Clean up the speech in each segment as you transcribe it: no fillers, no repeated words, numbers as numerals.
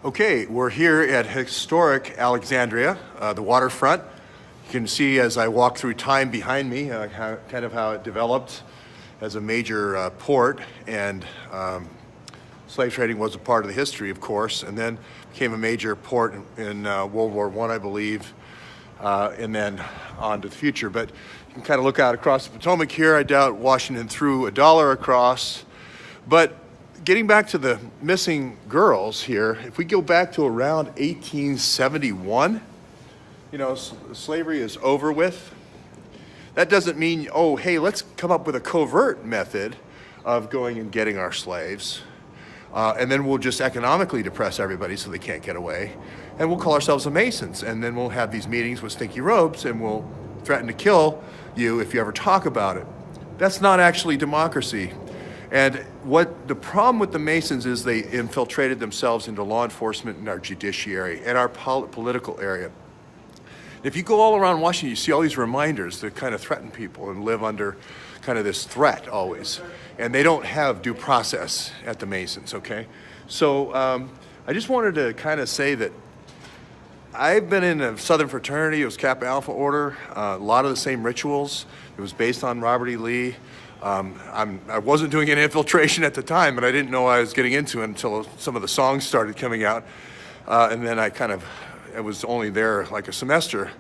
Okay, we're here at historic Alexandria, the waterfront. You can see as I walk through time behind me, kind of how it developed as a major port, and slave trading was a part of the history, of course, and then became a major port in World War I, I believe, and then on to the future. But you can kind of look out across the Potomac here. I doubt Washington threw $1 across, but getting back to the missing girls here, if we go back to around 1871, you know, slavery is over with. That doesn't mean, oh, hey, let's come up with a covert method of going and getting our slaves. And then we'll just economically depress everybody so they can't get away. And we'll call ourselves the Masons. And then we'll have these meetings with stinky robes and we'll threaten to kill you if you ever talk about it. That's not actually democracy. And what the problem with the Masons is they infiltrated themselves into law enforcement and our judiciary and our political area. If you go all around Washington, you see all these reminders that kind of threaten people and live under kind of this threat always. And they don't have due process at the Masons, okay? So I just wanted to kind of say that I've been in a Southern fraternity. It was Kappa Alpha Order, a lot of the same rituals. It was based on Robert E. Lee. I wasn't doing any infiltration at the time, but I didn't know I was getting into it until some of the songs started coming out. And then I was only there like a semester.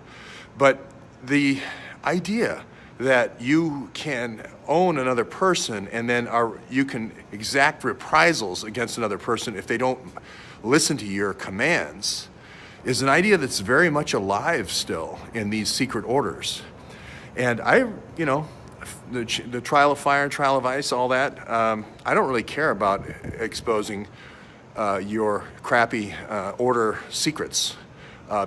But the idea that you can own another person and then you can exact reprisals against another person if they don't listen to your commands is an idea that's very much alive still in these secret orders. And the trial of fire and trial of ice, all that, I don't really care about exposing your crappy order secrets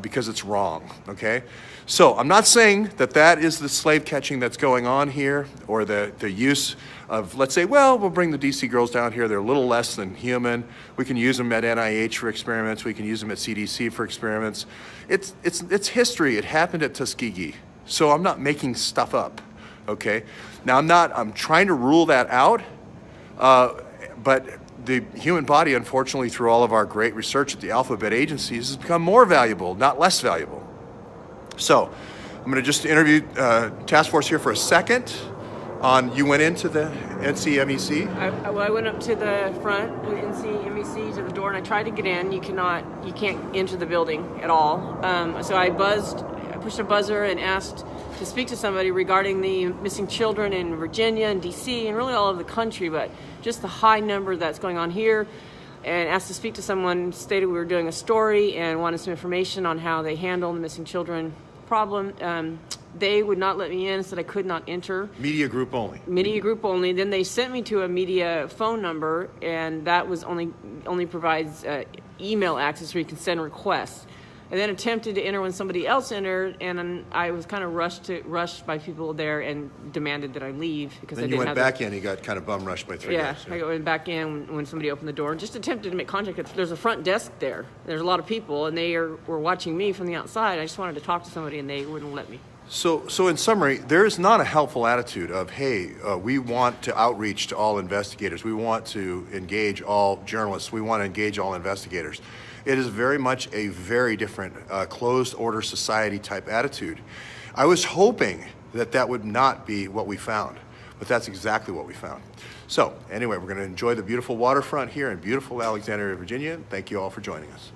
because it's wrong, okay? So I'm not saying that that is the slave catching that's going on here or the use of, let's say, well, we'll bring the DC girls down here. They're a little less than human. We can use them at NIH for experiments. We can use them at CDC for experiments. It's history. It happened at Tuskegee. So I'm not making stuff up. Okay, now I'm trying to rule that out, but the human body, unfortunately, through all of our great research at the alphabet agencies, has become more valuable, not less valuable. So I'm going to just interview task force here for a second. You went into the NCMEC? I went up to the front of the NCMEC to the door, and I tried to get in. You can't enter the building at all. So I pushed a buzzer and asked to speak to somebody regarding the missing children in Virginia and DC and really all over the country, but just the high number that's going on here, and asked to speak to someone, stated we were doing a story and wanted some information on how they handle the missing children problem. They would not let me in, said I could not enter. Media group only. Media group only. Then they sent me to a media phone number, and that was only provides email access where you can send requests. And then attempted to enter when somebody else entered, and I was kind of rushed by people there and demanded that I leave because then I didn't have. Then you went back in. You got kind of bum rushed by three guys. Yeah, I went back in when somebody opened the door and just attempted to make contact. There's a front desk there. There's a lot of people, and they were watching me from the outside. I just wanted to talk to somebody, and they wouldn't let me. So in summary, there is not a helpful attitude of, hey, we want to outreach to all investigators. We want to engage all journalists. We want to engage all investigators. It is very much a very different closed order society type attitude. I was hoping that would not be what we found, but that's exactly what we found. So anyway, we're going to enjoy the beautiful waterfront here in beautiful Alexandria, Virginia. Thank you all for joining us.